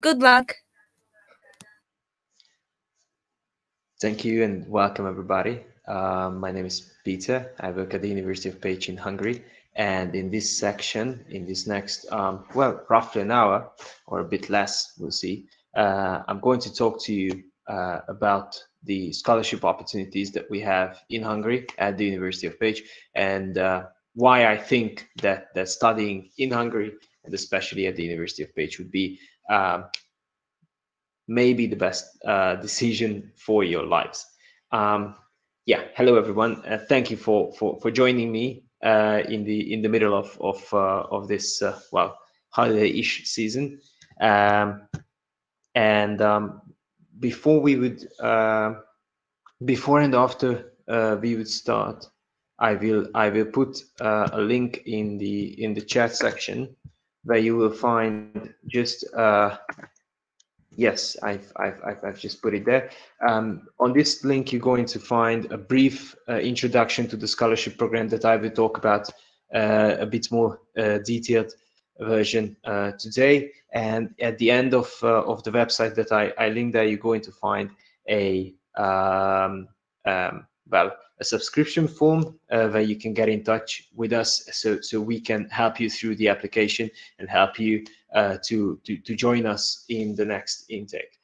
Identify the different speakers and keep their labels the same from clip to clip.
Speaker 1: Good luck.
Speaker 2: Thank you and welcome everybody. My name is Peter. I work at the University of Pécs in Hungary. And in this section, in this next, well, roughly an hour or a bit less, we'll see, I'm going to talk to you about the scholarship opportunities that we have in Hungary at the University of Pécs and why I think that studying in Hungary and especially at the University of Pécs would be maybe the best decision for your lives. Yeah, hello everyone. Thank you for joining me in the middle of this well, holiday-ish season. Before we would before and after we would start, I will put a link in the chat section where you will find just yes, I've just put it there. On this link, you're going to find a brief introduction to the scholarship program that I will talk about a bit more detailed version today. And at the end of the website that I linked there, you're going to find a well, a subscription form where you can get in touch with us so we can help you through the application and help you to join us in the next intake.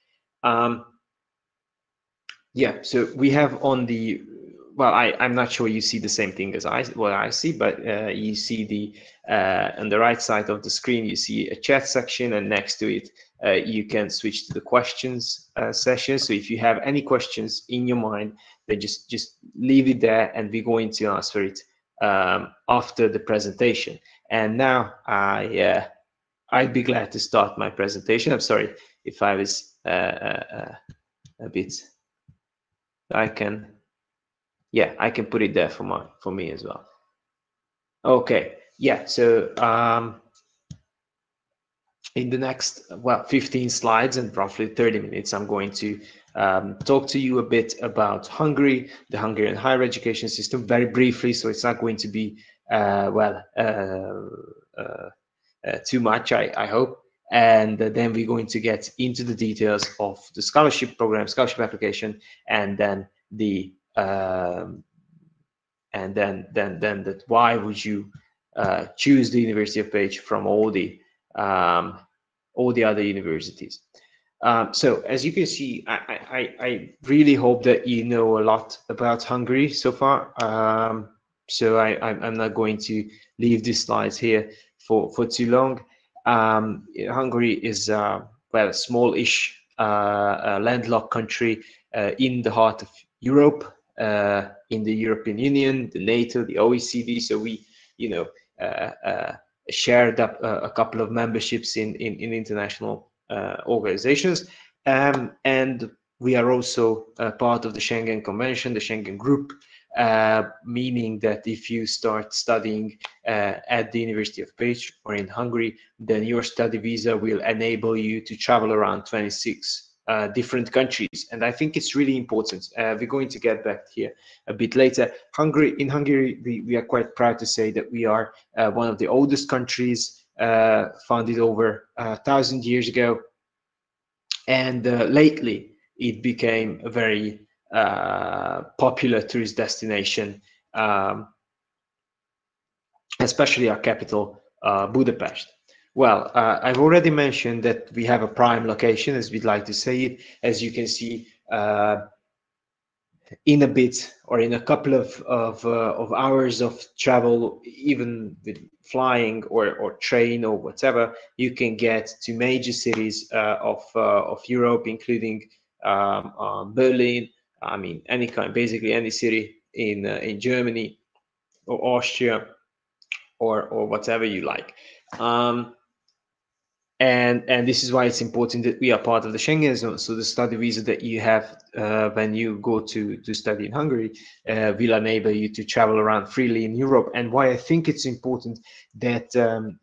Speaker 2: Yeah, so we have on the, well, I'm not sure you see the same thing as I see, but you see the on the right side of the screen, you see a chat section, and next to it, you can switch to the questions session. So if you have any questions in your mind, then just leave it there, and we're going to answer it after the presentation. And now I'd be glad to start my presentation. I'm sorry if I was a bit. I can put it there for me as well. Okay, yeah. So in the next 15 slides and roughly 30 minutes, I'm going to talk to you a bit about Hungary, the Hungarian higher education system, very briefly. So it's not going to be too much, I hope. And then we're going to get into the details of the scholarship program, scholarship application, and then the that why would you choose the University of Pécs from all the other universities. So as you can see, I really hope that you know a lot about Hungary so far. So I'm not going to leave these slides here for too long. Hungary is well, a small-ish landlocked country in the heart of Europe, in the European Union, the NATO, the OECD. So we, shared up a couple of memberships in international organizations, and we are also part of the Schengen Convention, the Schengen Group, meaning that if you start studying at the University of Pécs or in Hungary, then your study visa will enable you to travel around 26 different countries. And I think it's really important. We're going to get back here a bit later. In Hungary, we are quite proud to say that we are one of the oldest countries, founded over 1,000 years ago. And lately, it became a very popular tourist destination, especially our capital, Budapest. Well, I've already mentioned that we have a prime location, as we'd like to say it. As you can see, in a bit or in a couple of hours of travel, even with flying or train or whatever, you can get to major cities of Europe, including Berlin. I mean, basically any city in Germany or Austria or whatever you like. And this is why it's important that we are part of the Schengen zone. So the study visa that you have when you go to study in Hungary will enable you to travel around freely in Europe. And why I think it's important that, in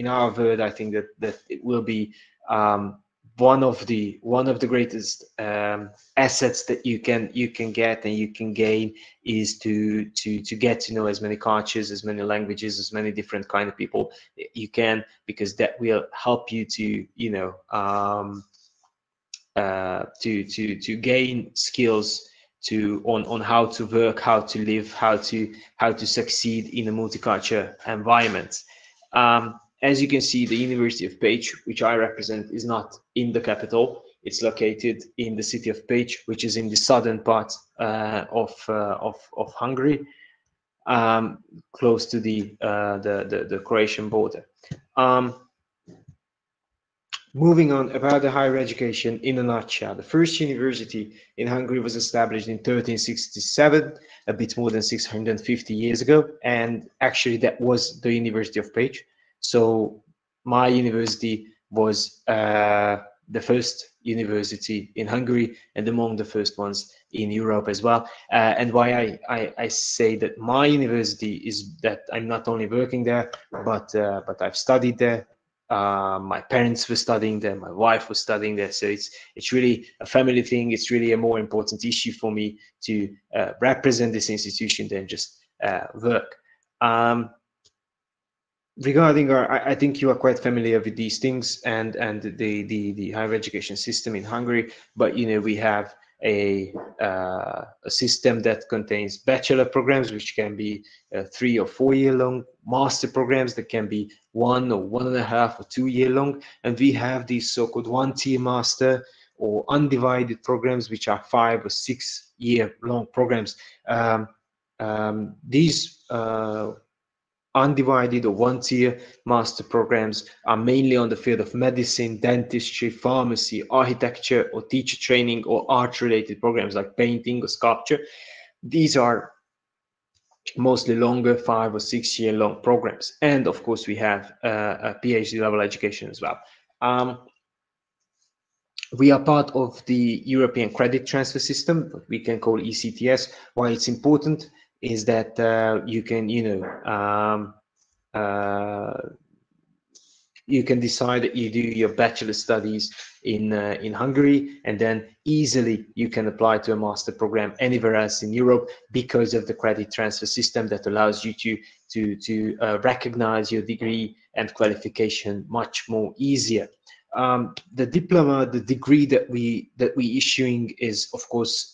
Speaker 2: our world, I think that it will be one of the greatest assets that you can get and you can gain is to get to know as many cultures, as many languages, as many different kind of people you can, because that will help you to to gain skills on how to work, how to live, how to succeed in a multicultural environment. As you can see, the University of Pécs, which I represent, is not in the capital. It's located in the city of Pécs, which is in the southern part of Hungary, close to the Croatian border. Moving on about the higher education in a nutshell, the first university in Hungary was established in 1367, a bit more than 650 years ago, and actually that was the University of Pécs. So my university was the first university in Hungary and among the first ones in Europe as well. And why I say that my university is that I'm not only working there, but I've studied there. My parents were studying there, my wife was studying there, so it's really a family thing. It's really a more important issue for me to represent this institution than just work. Regarding I think you are quite familiar with these things and the higher education system in Hungary, but we have a system that contains bachelor programs, which can be 3 or 4 year long, master programs that can be 1 or 1.5 or 2 year long, and we have these so-called 1-tier master or undivided programs, which are 5 or 6 year long programs. These undivided or 1-tier master programs are mainly on the field of medicine, dentistry, pharmacy, architecture, or teacher training, or art-related programs like painting or sculpture. These are mostly longer 5 or 6 year long programs. And of course, we have a PhD level education as well. We are part of the European credit transfer system, what we can call ECTS. Why it's important is that you can, you can decide that you do your bachelor studies in Hungary, and then easily you can apply to a master program anywhere else in Europe because of the credit transfer system that allows you to recognize your degree and qualification much more easier. The diploma, the degree that we issuing is of course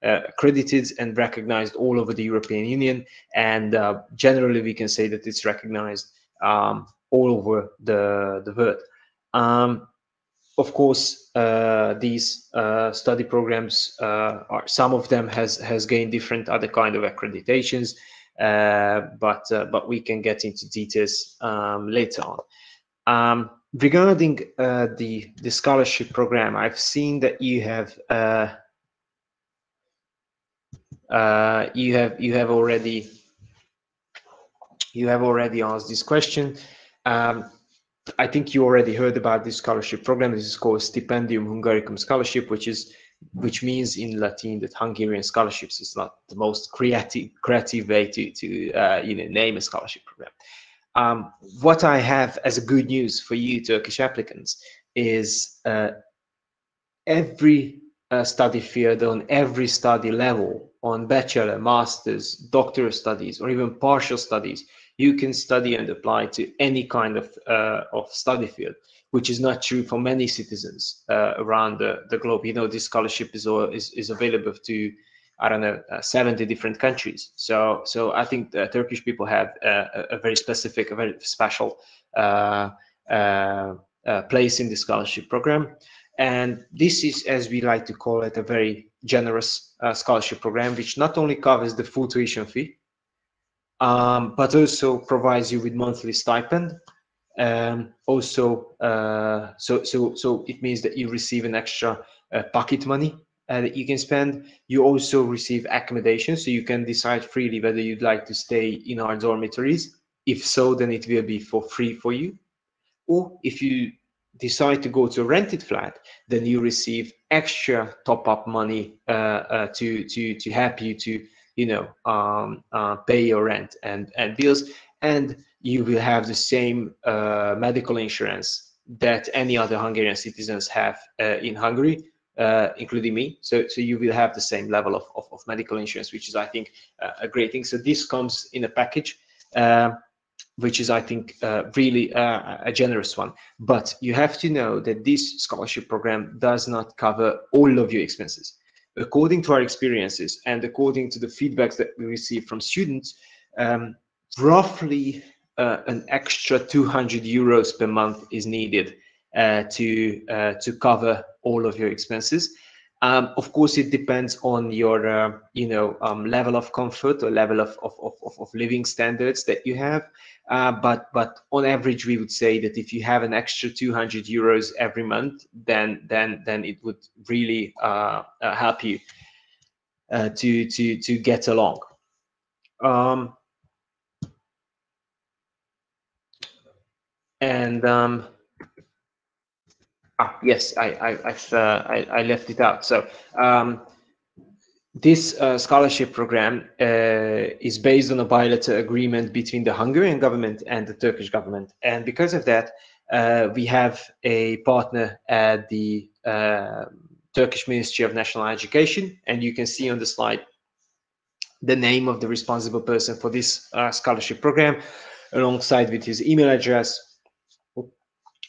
Speaker 2: accredited and recognized all over the European Union, and generally we can say that it's recognized all over the world. Of course, these study programs are, some of them has gained different other kind of accreditations, but we can get into details later on. Regarding the scholarship program, I've seen that you have already asked this question. I think you already heard about this scholarship program. This is called Stipendium Hungaricum scholarship, which means in Latin that Hungarian scholarships is not the most creative way to name a scholarship program. What I have as a good news for you Turkish applicants is every study field on every study level, on bachelor, master's, doctoral studies, or even partial studies, you can study and apply to any kind of study field, which is not true for many citizens around the globe. This scholarship is available to, I don't know, 70 different countries. So I think the Turkish people have a very specific, a very special place in the scholarship program. And this is, as we like to call it, a very generous scholarship program, which not only covers the full tuition fee, but also provides you with monthly stipend. So it means that you receive an extra pocket money that you can spend. You also receive accommodation, so you can decide freely whether you'd like to stay in our dormitories. If so, then it will be for free for you. Or if you decide to go to a rented flat, then you receive extra top-up money to help you to pay your rent and bills, and you will have the same medical insurance that any other Hungarian citizens have in Hungary, including me. So you will have the same level of medical insurance, which is, I think, a great thing. So this comes in a package, which is, I think, really a generous one. But you have to know that this scholarship program does not cover all of your expenses. According to our experiences and according to the feedbacks that we receive from students, roughly an extra 200 euros per month is needed to cover all of your expenses. Of course, it depends on your level of comfort or level of living standards that you have. But on average, we would say that if you have an extra 200 euros every month, then it would really help you to get along. Yes, I left it out. So this scholarship program is based on a bilateral agreement between the Hungarian government and the Turkish government. And because of that, we have a partner at the Turkish Ministry of National Education. And you can see on the slide the name of the responsible person for this scholarship program, alongside with his email address,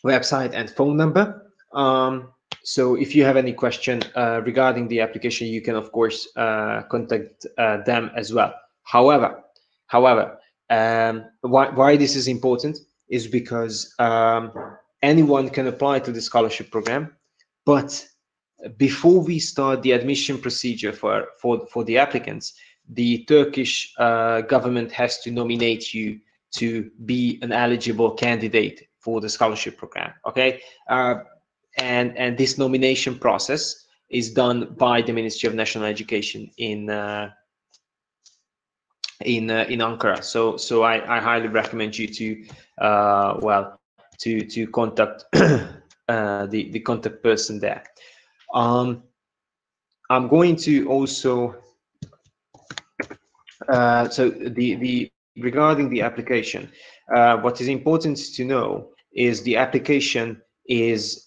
Speaker 2: website, and phone number. So if you have any question regarding the application, you can, of course, contact them as well. However, why this is important is because anyone can apply to the scholarship program, but before we start the admission procedure for the applicants, the Turkish government has to nominate you to be an eligible candidate for the scholarship program. Okay. And this nomination process is done by the Ministry of National Education in Ankara. So I highly recommend you to contact the contact person there. I'm going to also so regarding the application, what is important to know is the application is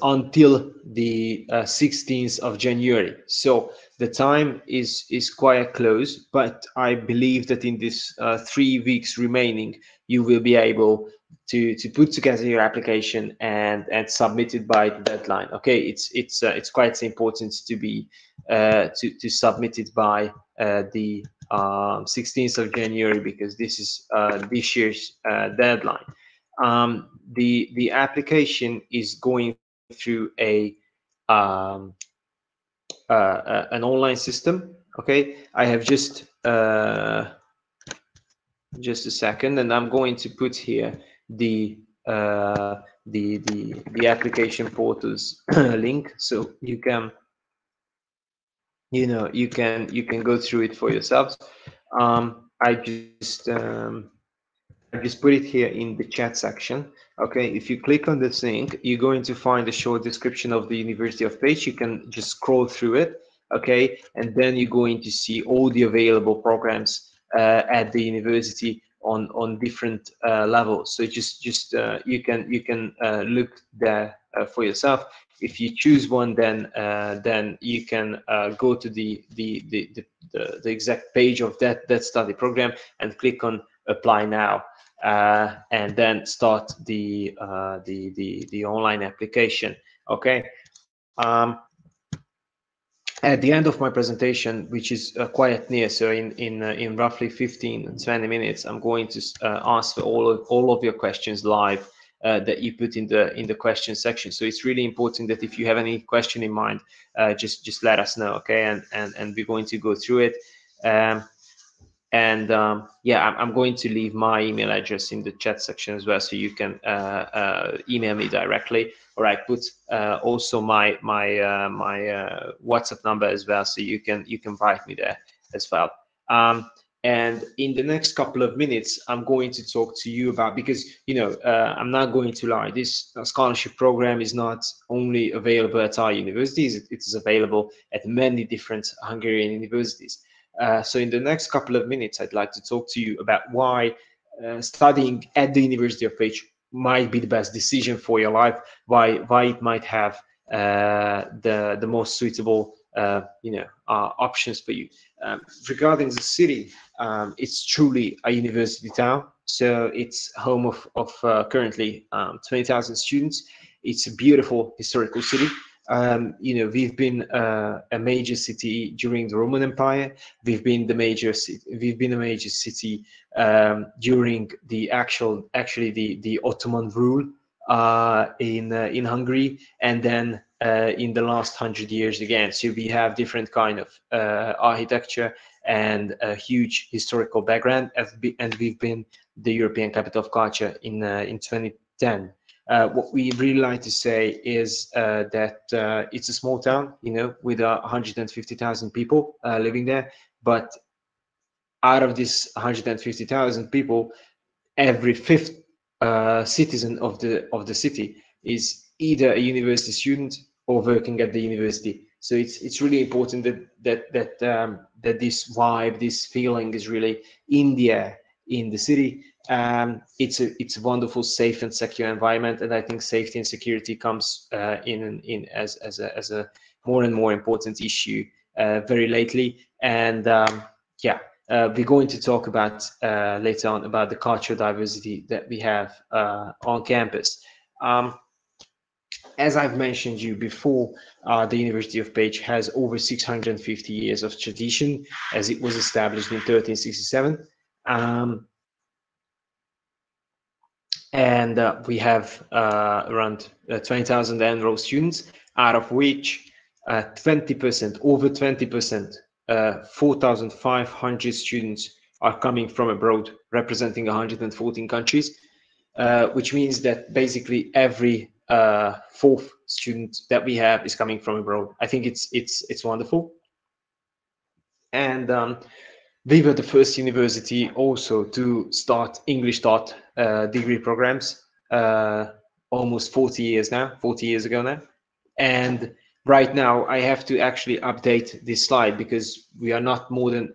Speaker 2: until the 16th of January. So the time is quite close, but I believe that in this 3 weeks remaining, you will be able to put together your application and submit it by the deadline. Okay, it's quite important to be to submit it by the 16th of January, because this is this year's deadline. The application is going through an online system. Okay, I have just a second, and I'm going to put here the application portal's link, so you can you can go through it for yourselves. I just put it here in the chat section. Okay, if you click on this link, you're going to find a short description of the University of Pécs. You can just scroll through it. Okay, and then you're going to see all the available programs at the university on different levels. So just you can look there for yourself. If you choose one, then you can go to the exact page of that study program and click on apply now, and then start the online application. Okay. At the end of my presentation, which is quite near, so in roughly 15-20 minutes, I'm going to answer all of your questions live that you put in the question section. So it's really important that if you have any question in mind, just let us know, okay? And we're going to go through it. Yeah, I'm going to leave my email address in the chat section as well, so you can email me directly, or I put also my WhatsApp number as well, so you can write me there as well. And in the next couple of minutes, I'm going to talk to you about, because I'm not going to lie, this scholarship program is not only available at our universities, it is available at many different Hungarian universities. So in the next couple of minutes, I'd like to talk to you about why studying at the University of Pécs might be the best decision for your life, why it might have the most suitable options for you. Regarding the city, it's truly a university town, so it's home of currently 20,000 students. It's a beautiful historical city. We've been a major city during the Roman Empire. We've been a major city during the the Ottoman rule in Hungary, and then in the last 100 years again. So we have different kind of architecture and a huge historical background, and we've been the European Capital of Culture in 2010. What we really like to say is that it's a small town, with 150,000 people living there. But out of this 150,000 people, every fifth citizen of the city is either a university student or working at the university. So it's really important that this vibe, this feeling is really in the air in the city. It's a wonderful, safe and secure environment, and I think safety and security comes in as a more and more important issue very lately. And we're going to talk about later on about the cultural diversity that we have on campus. As I've mentioned you before, the University of Pécs has over 650 years of tradition, as it was established in 1367. And we have around 20,000 enrolled students, out of which 20%, over 20%, 4,500 students are coming from abroad, representing 114 countries, which means that basically every fourth student that we have is coming from abroad. I think it's wonderful. And we were the first university also to start English taught degree programs almost 40 years ago now. And right now I have to actually update this slide because we are not more than,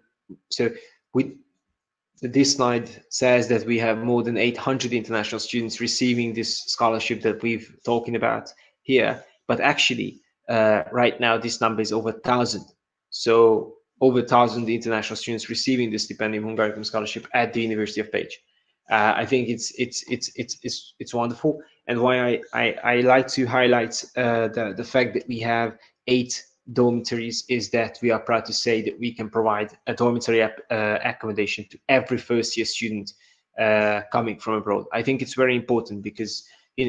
Speaker 2: this slide says that we have more than 800 international students receiving this scholarship that we've talking about here. But actually, right now this number is over 1,000. So over 1,000 international students receiving the Stipendium Hungaricum scholarship at the University of Pécs. I think it's wonderful, and why I like to highlight the fact that we have 8 dormitories is that we are proud to say that we can provide a dormitory accommodation to every first-year student coming from abroad. I think it's very important because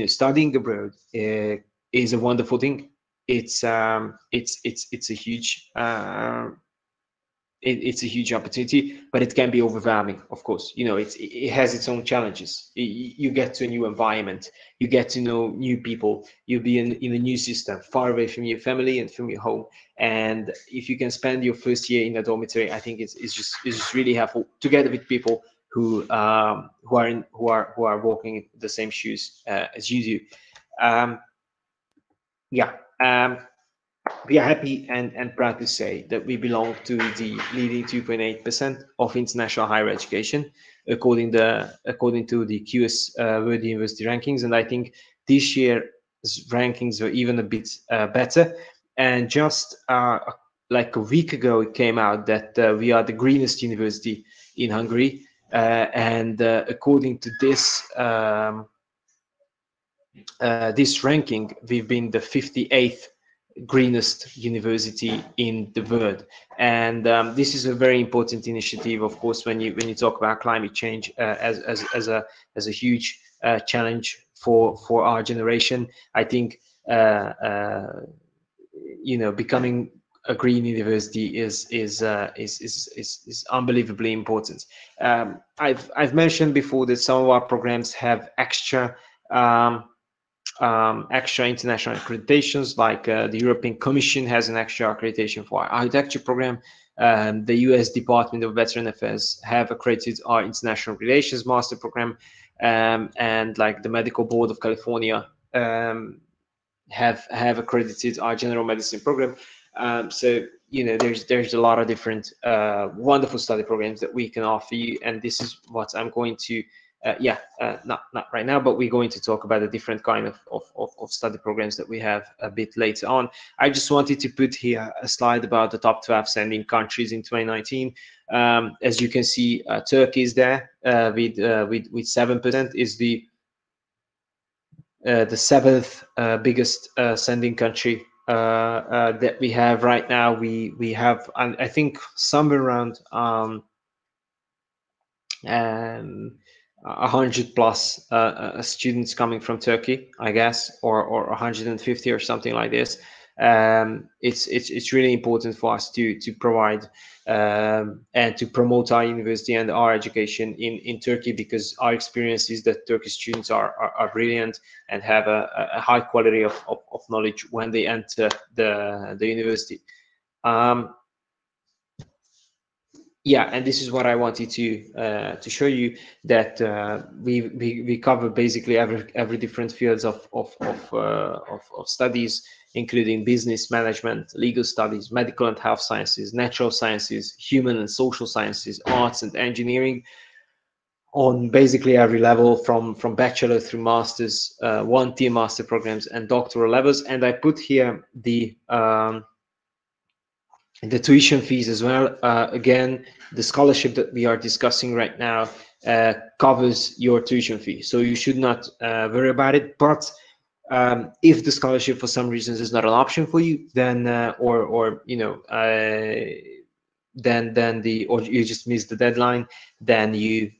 Speaker 2: studying abroad is a wonderful thing. It's a huge it's a huge opportunity, but it can be overwhelming, of course. It has its own challenges. You get to a new environment, you get to know new people, you'll be in a new system, far away from your family and from your home. And if you can spend your first year in a dormitory, I think it's just really helpful, together with people who are walking in the same shoes as you do. We are happy and proud to say that we belong to the leading 2.8% of international higher education, according to the QS World University rankings. And I think this year's rankings were even a bit better. And just like a week ago, it came out that we are the greenest university in Hungary. And according to this this ranking, we've been the 58th greenest university in the world. And this is a very important initiative, of course, when you talk about climate change as a huge challenge for our generation. I think becoming a green university is unbelievably important. I've mentioned before that some of our programs have extra international accreditations, like the European Commission has an extra accreditation for our architecture program. The US Department of Veteran Affairs have accredited our international relations master program, and like the Medical Board of California have accredited our general medicine program. So there's a lot of different wonderful study programs that we can offer you, and this is what I'm going to not right now, but we're going to talk about the different kind of study programs that we have a bit later on. I just wanted to put here a slide about the top 12 sending countries in 2019. As you can see, Turkey is there with 7%, is the seventh biggest sending country that we have right now. We have, I think, somewhere around 100 plus students coming from Turkey, I guess, or 150 or something like this. It's really important for us to provide and to promote our university and our education in Turkey, because our experience is that Turkish students are brilliant and have a high quality of knowledge when they enter the university. Yeah, and this is what I wanted to show you, that we cover basically every different fields of studies, including business management, legal studies, medical and health sciences, natural sciences, human and social sciences, arts and engineering, on basically every level, from bachelor through masters, 1-tier master programs, and doctoral levels. And I put here the tuition fees as well. Again, the scholarship that we are discussing right now covers your tuition fee, so you should not worry about it. But if the scholarship for some reasons is not an option for you, then or you just missed the deadline, then you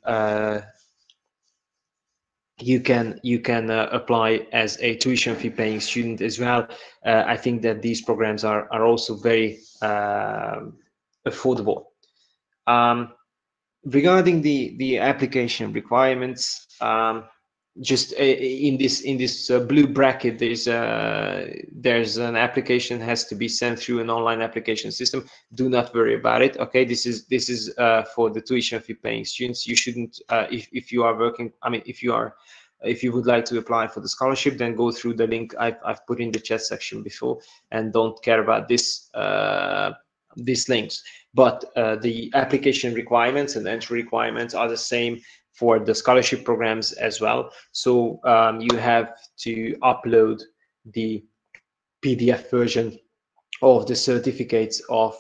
Speaker 2: can apply as a tuition fee paying student as well. I think that these programs are also very affordable. Regarding the application requirements, just in this blue bracket, there's an application has to be sent through an online application system. Do not worry about it. Okay, this is for the tuition fee paying students. You shouldn't, if you are working, I mean, if you would like to apply for the scholarship, then go through the link I've put in the chat section before, and don't care about these links. But the application requirements and entry requirements are the same for the scholarship programs as well. So you have to upload the PDF version of the certificates of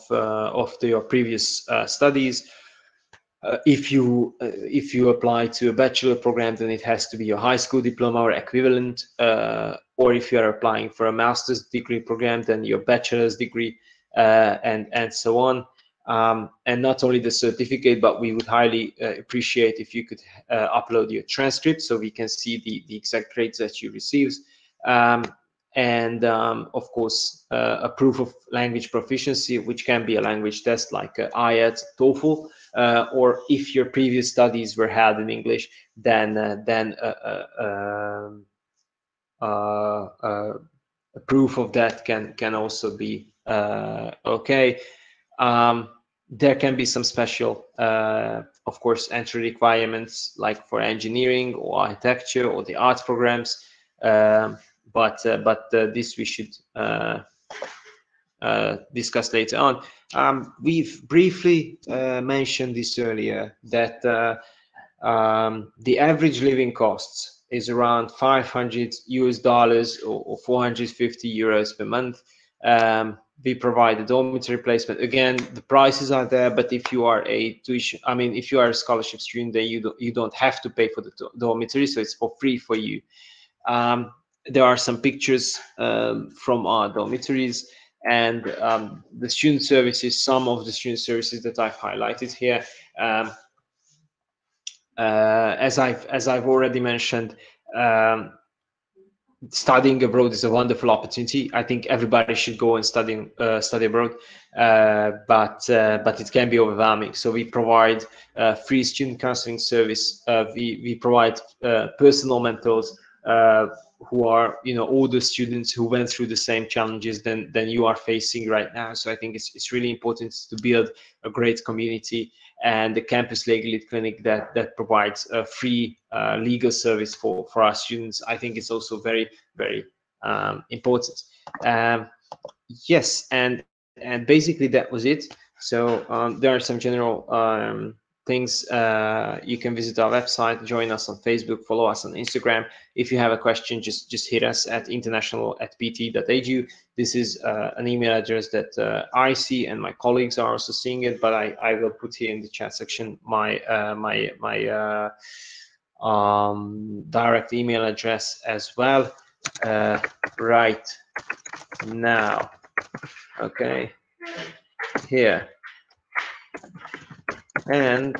Speaker 2: your previous studies. If you apply to a bachelor program, then it has to be your high school diploma or equivalent, or if you are applying for a master's degree program, then your bachelor's degree, and so on. And not only the certificate, but we would highly appreciate if you could upload your transcript so we can see the exact grades that you received. And of course, a proof of language proficiency, which can be a language test like IELTS, TOEFL, or if your previous studies were held in English, then a proof of that can also be okay. There can be some special, of course, entry requirements like for engineering or architecture or the arts programs, but this we should discuss later on. We've briefly mentioned this earlier, that the average living costs is around $500 or 450 euros per month. We provide a dormitory placement. Again, the prices are there, but if you are a tuition, I mean, if you are a scholarship student, then you don't have to pay for the dormitory, so it's for free for you. There are some pictures from our dormitories, and the student services, some of the student services that I've highlighted here. As I've already mentioned, studying abroad is a wonderful opportunity. I think everybody should go and study abroad, but it can be overwhelming. So we provide free student counseling service. We provide personal mentors who are older students who went through the same challenges than you are facing right now. So I think it's really important to build a great community, and the campus legal aid clinic that provides a free legal service for our students, I think it's also very, very important. Yes, and basically that was it. So there are some general things. You can visit our website, join us on Facebook, follow us on Instagram. If you have a question, just hit us at international@pt.edu. This is an email address that I see, and my colleagues are also seeing it, but I will put here in the chat section my direct email address as well right now. Okay, here. And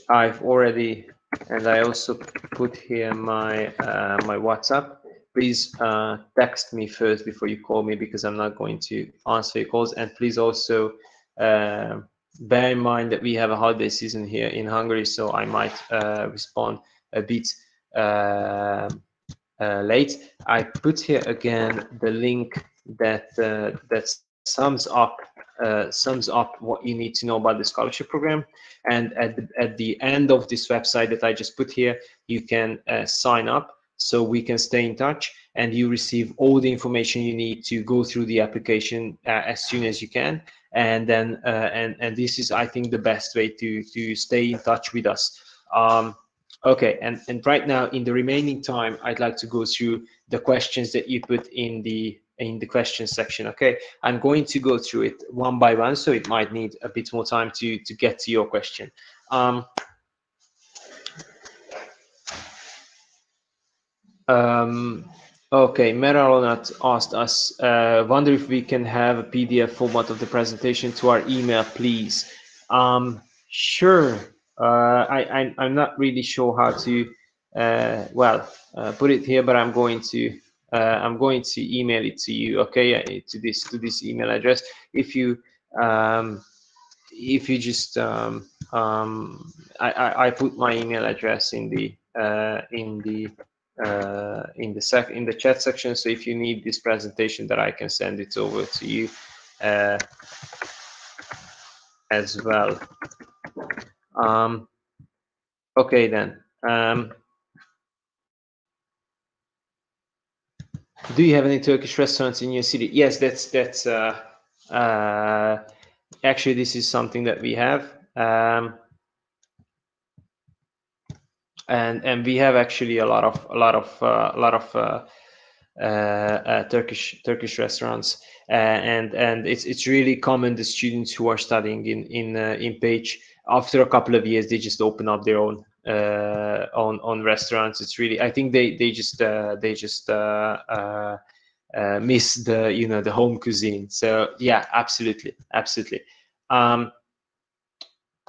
Speaker 2: I've already, and I also put here my my WhatsApp. Please text me first before you call me, because I'm not going to answer your calls. And please also bear in mind that we have a holiday season here in Hungary, so I might respond a bit late. I put here again the link that that sums up what you need to know about the scholarship program. And at the end of this website that I just put here, you can sign up, so we can stay in touch, and you receive all the information you need to go through the application as soon as you can. And then and this is, I think, the best way to stay in touch with us. Okay, and right now, in the remaining time, I'd like to go through the questions that you put in the question section. Okay, I'm going to go through it one by one, so it might need a bit more time to get to your question. Okay, Meralonat asked us, wonder if we can have a PDF format of the presentation to our email, please. Sure. I'm not really sure how to put it here, but I'm going to email it to you. Okay, to this email address. If you just I put my email address in the chat section. So if you need this presentation, that I can send it over to you as well. Okay then. Do you have any Turkish restaurants in your city? Yes, that's actually, this is something that we have. And we have actually a lot of Turkish restaurants, and it's really common. The students who are studying in Pécs, after a couple of years, they just open up their own restaurants. It's really, I think they just miss the the home cuisine. So yeah, absolutely.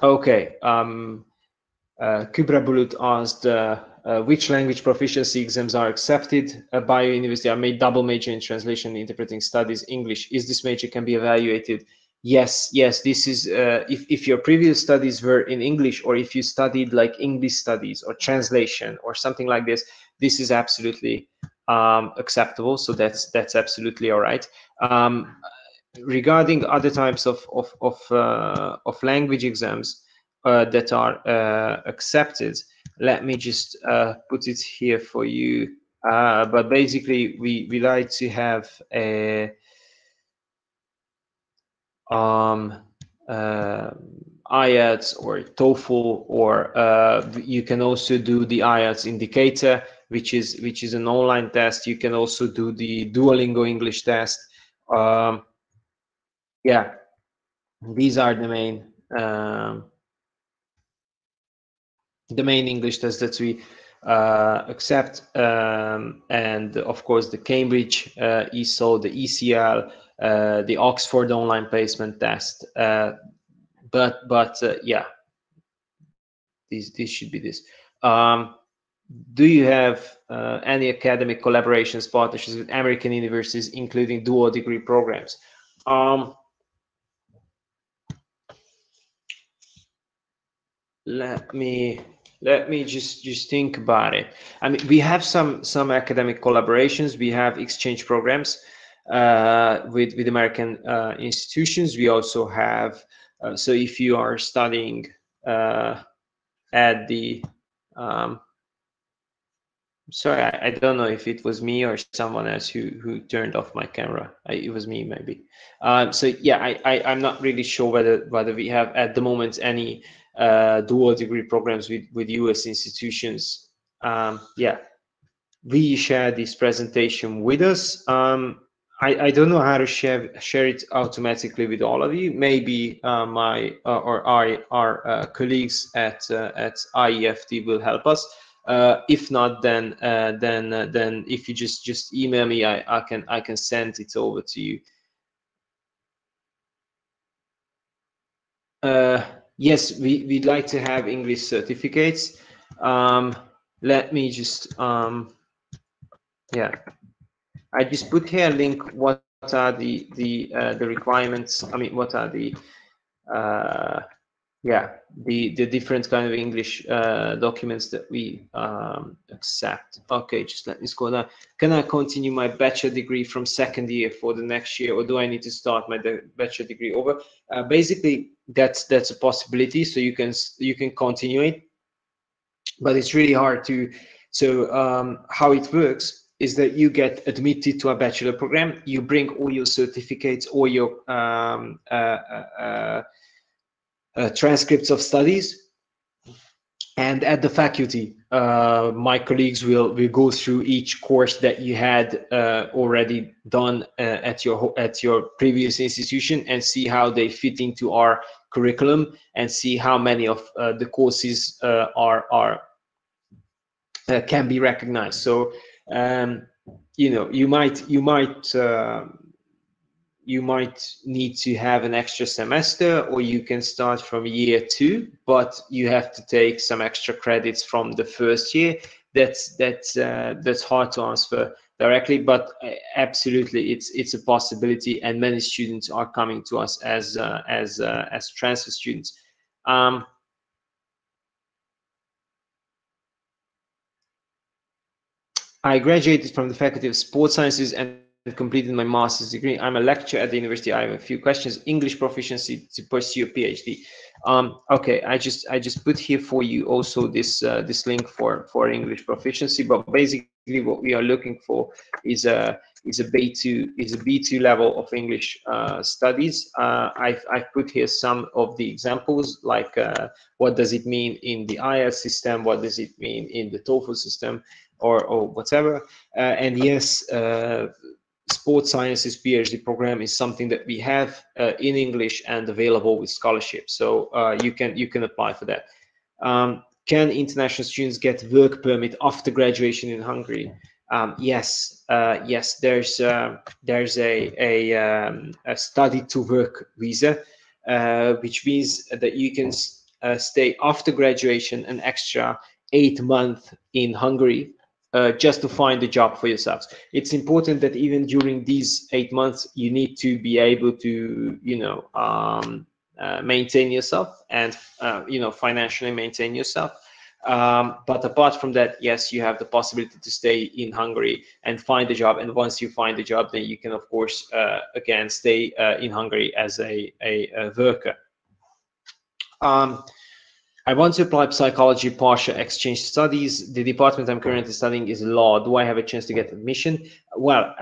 Speaker 2: Okay. Kubra Bulut asked which language proficiency exams are accepted by your university. I made double major in translation and interpreting studies English. Is this major can be evaluated? Yes. This is if your previous studies were in English, or if you studied like English studies or translation or something like this, this is absolutely acceptable. So that's absolutely all right. Regarding other types of language exams that are accepted, let me just put it here for you. But basically, we like to have a IELTS or TOEFL, or you can also do the IELTS indicator, which is an online test. You can also do the Duolingo English test. Yeah, these are the main English tests that we accept, and of course the Cambridge ESOL, the ECL, the Oxford online placement test. But yeah, this should be this. Do you have any academic collaborations, partnerships with American universities, including dual degree programs? Let me just think about it. I mean, we have some academic collaborations. We have exchange programs with American institutions. We also have so if you are studying at the Sorry, I don't know if it was me or someone else who turned off my camera. It was me, maybe. So yeah, I'm not really sure whether we have at the moment any dual degree programs with US institutions. Yeah, we share this presentation with us. I don't know how to share it automatically with all of you. Maybe my or our colleagues at IEFT will help us. If not, then if you just email me, I can send it over to you. Yes, we'd like to have English certificates. Let me just yeah, I just put here a link. What are the requirements? I mean, what are the yeah, the different kind of English documents that we accept. Okay, just let me scroll down. Can I continue my bachelor degree from second year for the next year, or do I need to start my bachelor degree over? Basically, that's a possibility. So you can continue it, but it's really hard to. So how it works is that you get admitted to a bachelor program. You bring all your certificates, all your transcripts of studies, and at the faculty, my colleagues will go through each course that you had already done at your previous institution and see how they fit into our curriculum and see how many of the courses can be recognized. So you know, you might need to have an extra semester, or you can start from year 2, but you have to take some extra credits from the first year. That's hard to answer directly, but absolutely it's a possibility, and many students are coming to us as transfer students. I graduated from the Faculty of Sports Sciences and completed my master's degree. I'm a lecturer at the university. I have a few questions. English proficiency to pursue a PhD. Okay, I just put here for you also this link for English proficiency. But basically, what we are looking for is a B2 level of English studies. I've put here some of the examples, like what does it mean in the IELTS system, what does it mean in the TOEFL system, or whatever. And yes, sports sciences PhD program is something that we have in English and available with scholarship. So you can apply for that. Can international students get work permit after graduation in Hungary? Yes, yes. There's a study to work visa, which means that you can stay after graduation an extra 8 months in Hungary, just to find a job for yourselves. It's important that even during these 8 months, you need to be able to, maintain yourself and, financially maintain yourself. But apart from that, yes, you have the possibility to stay in Hungary and find a job. And once you find a job, then you can, of course, again, stay in Hungary as a worker. I want to apply psychology partial exchange studies. The department I'm currently studying is law. Do I have a chance to get admission? Well,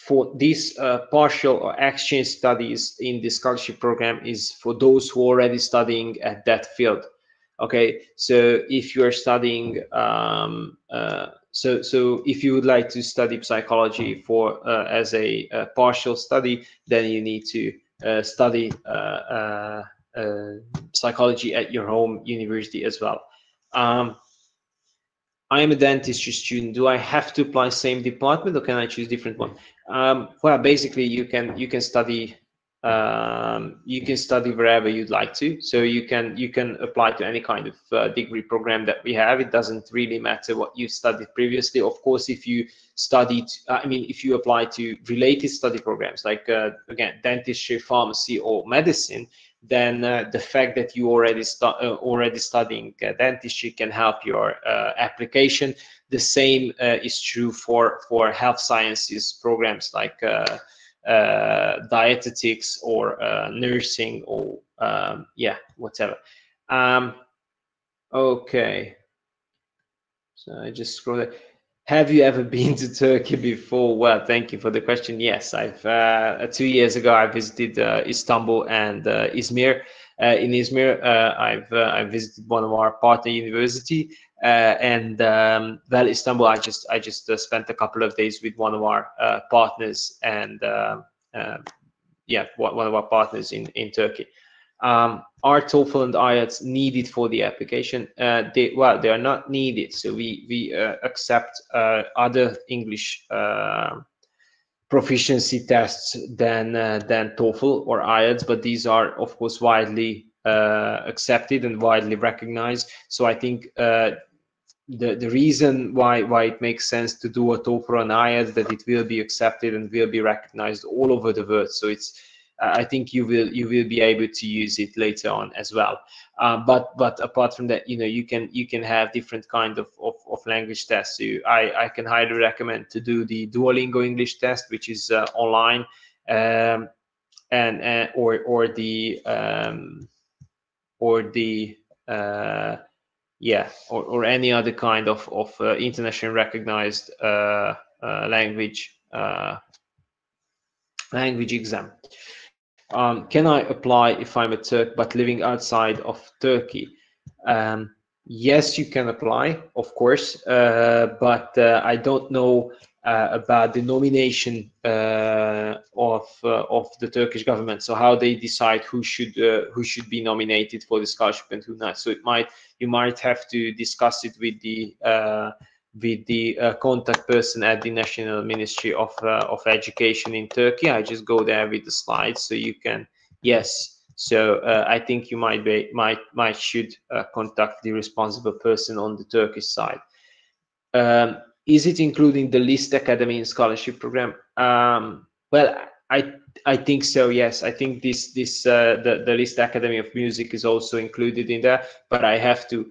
Speaker 2: for these partial or exchange studies in the scholarship program is for those who are already studying at that field. Okay, so if you are studying, so if you would like to study psychology for as a partial study, then you need to study psychology at your home university as well. I am a dentistry student. Do I have to apply same department, or can I choose different one? Well, basically, you can study wherever you'd like to. So you can apply to any kind of degree program that we have. It doesn't really matter what you studied previously. Of course, if you studied, if you apply to related study programs like again, dentistry, pharmacy, or medicine, then the fact that you already studying dentistry can help your application. The same is true for health sciences programs like dietetics or nursing, or yeah, whatever. Okay. So I just scroll it. Have you ever been to Turkey before? Well, thank you for the question. Yes, I've 2 years ago I visited Istanbul and Izmir. In Izmir, I visited one of our partner university, and well, Istanbul. I just spent a couple of days with one of our partners, and yeah, one of our partners in Turkey. Are TOEFL and IELTS needed for the application? They are not needed. So we accept other English proficiency tests than TOEFL or IELTS, but these are of course widely accepted and widely recognized. So I think the reason why it makes sense to do a TOEFL or an IELTS that it will be accepted and will be recognized all over the world. So it's I think you will be able to use it later on as well. But apart from that, you can have different kind of language tests. So I can highly recommend to do the Duolingo English test, which is online, and or the yeah, or any other kind of internationally recognized language exam. Can I apply if I'm a Turk but living outside of Turkey? Yes, you can apply, of course, but I don't know about the nomination of the Turkish government. So how they decide who should be nominated for the scholarship and who not. So you might have to discuss it with the contact person at the National Ministry of Education in Turkey. I just go there with the slides, so you can. Yes. So I think you might should contact the responsible person on the Turkish side. Is it including the LIST Academy scholarship program? Well, I think so. Yes, I think the LIST Academy of Music is also included in there. But I have to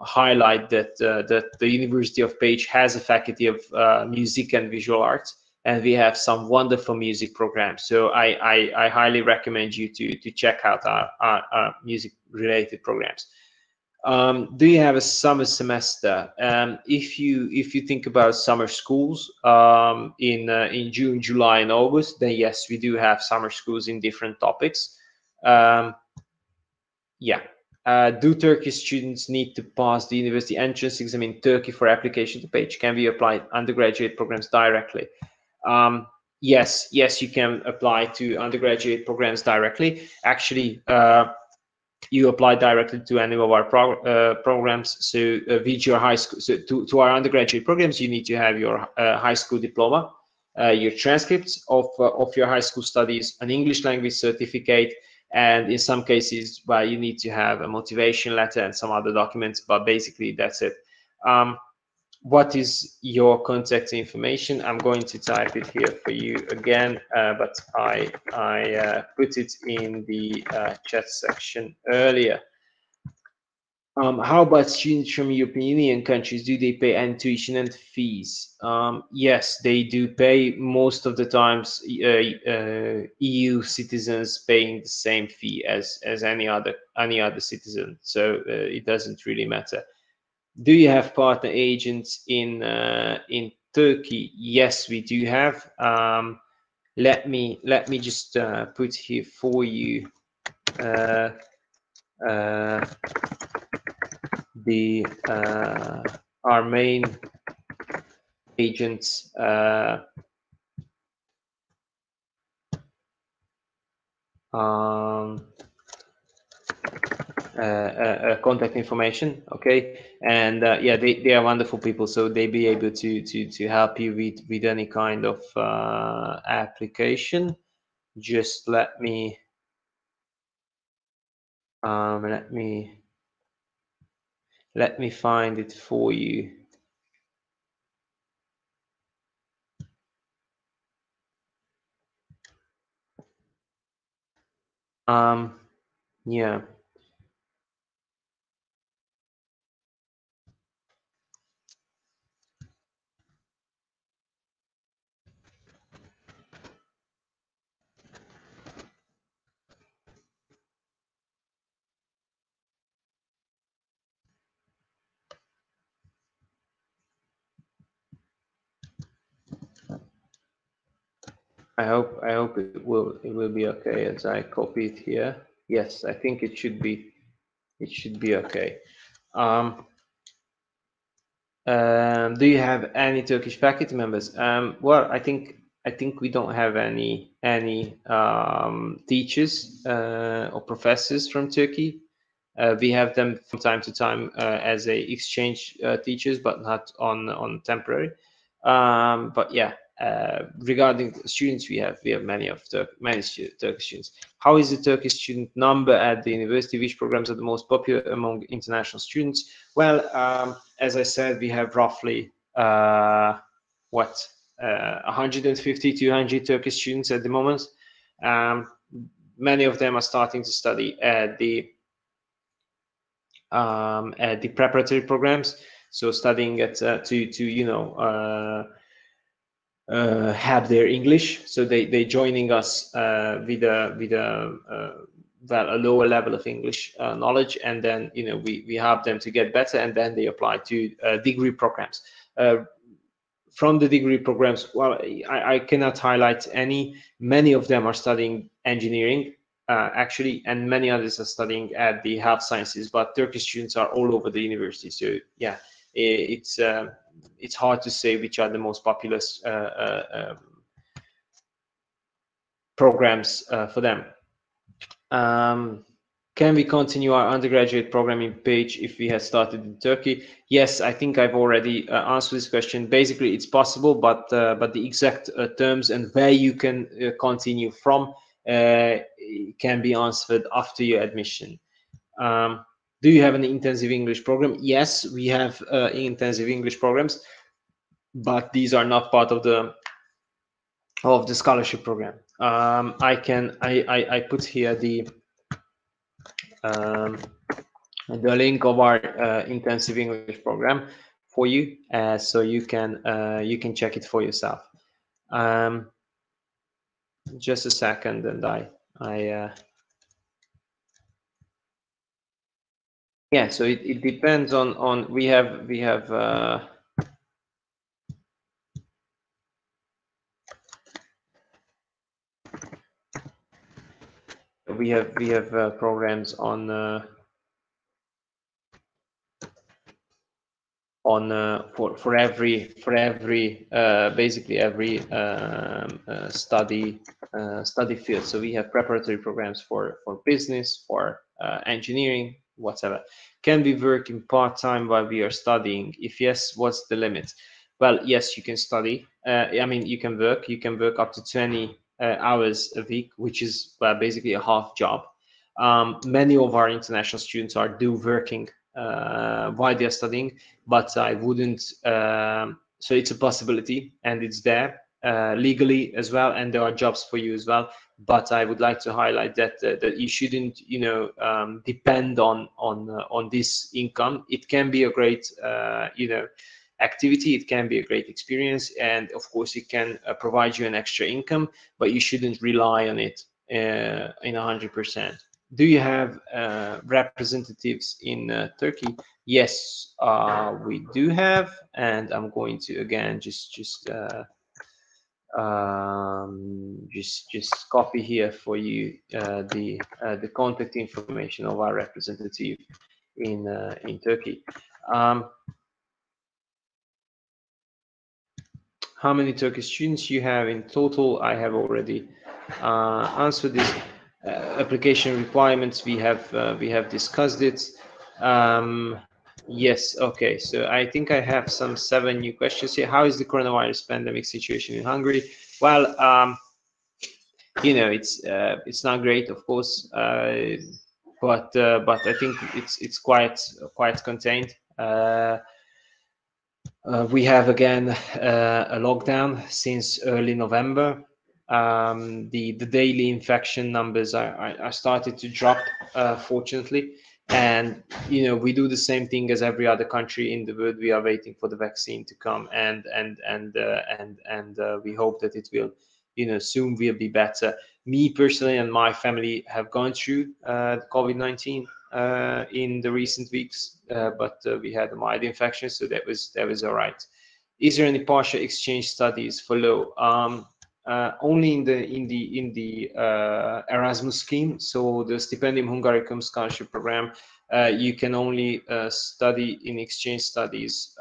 Speaker 2: highlight that the University of Pécs has a faculty of music and visual arts, and we have some wonderful music programs. So I highly recommend you to check out our music related programs. Do you have a summer semester? If you think about summer schools in June, July, and August, then yes, we do have summer schools in different topics. Yeah. Do Turkish students need to pass the university entrance exam in Turkey for application to Pécs? Can we apply undergraduate programs directly? Yes, you can apply to undergraduate programs directly. Actually, you apply directly to any of our programs. So with your high school, so to our undergraduate programs, you need to have your high school diploma, your transcripts of your high school studies, an English language certificate, and in some cases, well, you need to have a motivation letter and some other documents. But basically, that's it. What is your contact information? I'm going to type it here for you again, but I put it in the chat section earlier. How about students from European Union countries? Do they pay any tuition and fees? Yes, they do pay. Most of the times, EU citizens paying the same fee as any other citizen. So it doesn't really matter. Do you have partner agents in Turkey? Yes, we do have. Let me just put here for you our main agents. Contact information, okay, and yeah, they are wonderful people, so they be able to help you with any kind of application. Just let me find it for you. Yeah. I hope it will be okay as I copy it here. Yes, I think it should be okay. Do you have any Turkish faculty members? Well, I think we don't have any teachers or professors from Turkey. We have them from time to time as a exchange teachers, but not on temporary. But yeah, regarding students, we have many Turkish students. How is the Turkish student number at the university? Which programs are the most popular among international students? Well, as I said, we have roughly 150 to 200 Turkish students at the moment. Many of them are starting to study at the preparatory programs, so studying at to have their English. So they joining us with a lower level of English knowledge, and then we help them to get better, and then they apply to degree programs. From the degree programs, well, I cannot highlight any. Many of them are studying engineering, actually, and many others are studying at the health sciences, but Turkish students are all over the university. So yeah, it's hard to say which are the most popular programs for them. Can we continue our undergraduate program in Pécs if we had started in Turkey? Yes, I think I've already answered this question. Basically, it's possible, but the exact terms and where you can continue from can be answered after your admission. Do you have an intensive English program? Yes, we have intensive English programs, but these are not part of the scholarship program. I put here the link of our intensive English program for you, so you can check it for yourself. Just a second, and yeah. So it depends on we have programs on for every basically every study field. So we have preparatory programs for business, for engineering, whatever. Can we work in part-time while we are studying? If yes, what's the limit? Well, yes, you can study. I mean, you can work up to 20 hours a week, which is basically a half job. Many of our international students are working while they're studying, but I wouldn't. So it's a possibility, and it's there legally as well, and there are jobs for you as well. But I would like to highlight that that you shouldn't, depend on this income. It can be a great, activity. It can be a great experience, and of course, it can provide you an extra income. But you shouldn't rely on it in 100%. Do you have representatives in Turkey? Yes, we do have, and I'm going to again just copy here for you the contact information of our representative in Turkey. How many Turkish students you have in total? I have already answered this. Application requirements, we have discussed it. Yes, okay, so I think I have some 7 new questions here. How is the coronavirus pandemic situation in Hungary? Well, it's not great, of course, but I think it's quite contained. We have again a lockdown since early November. The daily infection numbers are started to drop, fortunately, and we do the same thing as every other country in the world. We are waiting for the vaccine to come, and we hope that it will soon will be better. Me personally and my family have gone through COVID-19 in the recent weeks, but we had a mild infection, so that was all right. Is there any partial exchange studies for law? only in the Erasmus scheme. So the Stipendium Hungaricum scholarship program, you can only study in exchange studies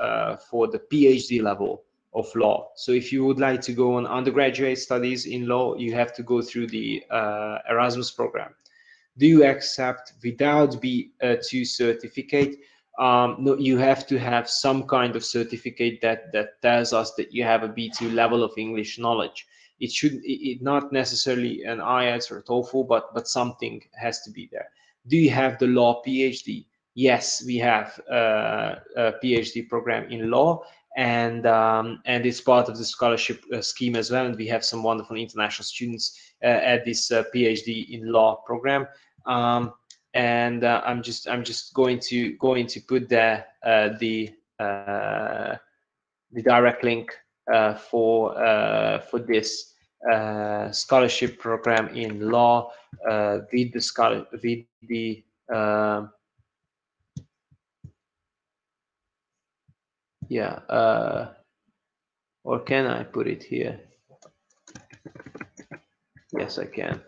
Speaker 2: for the PhD level of law. So if you would like to go on undergraduate studies in law, you have to go through the Erasmus program. Do you accept without B2 certificate? No, you have to have some kind of certificate that tells us that you have a B2 level of English knowledge. It not necessarily an IELTS or TOEFL, but something has to be there. Do you have the law PhD? Yes, we have a PhD program in law, and it's part of the scholarship scheme as well. And we have some wonderful international students at this PhD in law program. And I'm just going to put there the direct link for this scholarship program in law with the or can I put it here? Yes, I can.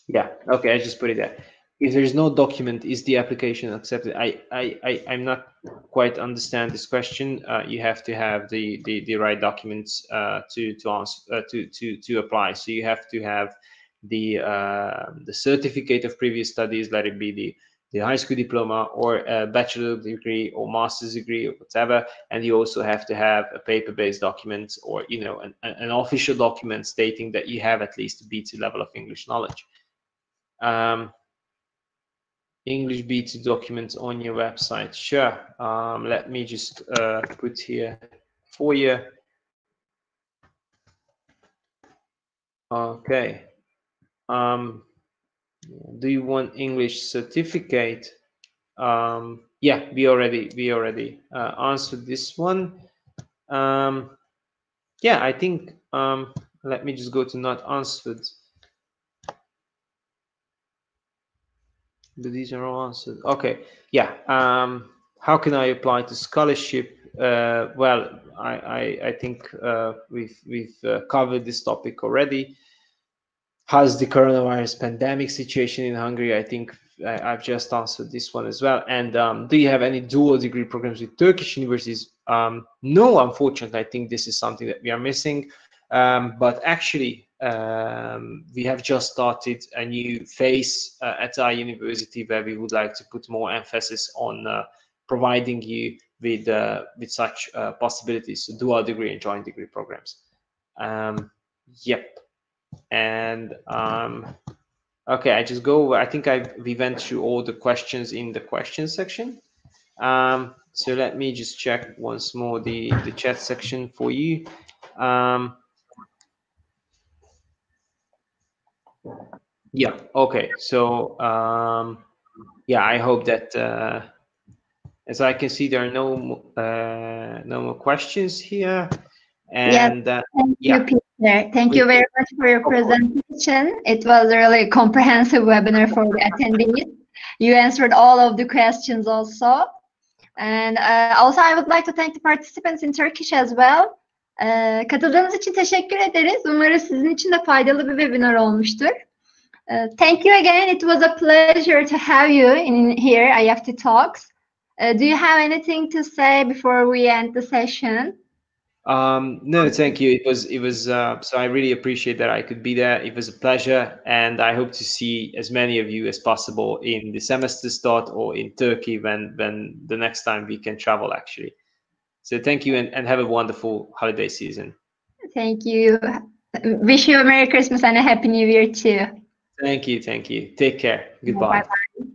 Speaker 2: Yeah, okay, I just put it there. If there's no document, is the application accepted? I'm not quite understand this question. You have to have the right documents to answer to apply. So you have to have the certificate of previous studies, let it be the high school diploma or a bachelor degree or master's degree or whatever, and you also have to have a paper-based document or an official document stating that you have at least a B2 level of English knowledge. English B2 documents on your website. Sure. Let me just put here for you. Okay. Do you want English certificate? Yeah, we already answered this one. Yeah, I think let me just go to not answered. But these are all answered. Okay. Yeah. How can I apply to scholarship? Well, I think we've covered this topic already. How's the coronavirus pandemic situation in Hungary? I think I've just answered this one as well. And do you have any dual degree programs with Turkish universities? No, unfortunately. I think this is something that we are missing. But actually, we have just started a new phase at our university where we would like to put more emphasis on providing you with such possibilities, so dual degree and joint degree programs. Yep. And okay, I just go. I think we went through all the questions in the questions section. So let me just check once more the chat section for you. Yeah. Okay. So yeah, I hope that as I can see, there are no more questions here. And
Speaker 1: yes, thank you, Peter. Thank you very much for your presentation. It was a really comprehensive webinar for the attendees. You answered all of the questions also. And also I would like to thank the participants in Turkish as well. Katıldığınız için teşekkür ederiz. Umarım sizin için de faydalı bir webinar olmuştur. Thank you again. It was a pleasure to have you in here, IEFT Talks. Do you have anything to say before we end the session?
Speaker 2: No, thank you. It was so I really appreciate that I could be there. It was a pleasure, and I hope to see as many of you as possible in the semester start or in Turkey when the next time we can travel, actually. So thank you, and have a wonderful holiday season.
Speaker 1: Thank you. Wish you a Merry Christmas and a Happy New Year too.
Speaker 2: Thank you. Take care. Goodbye.
Speaker 1: Bye-bye.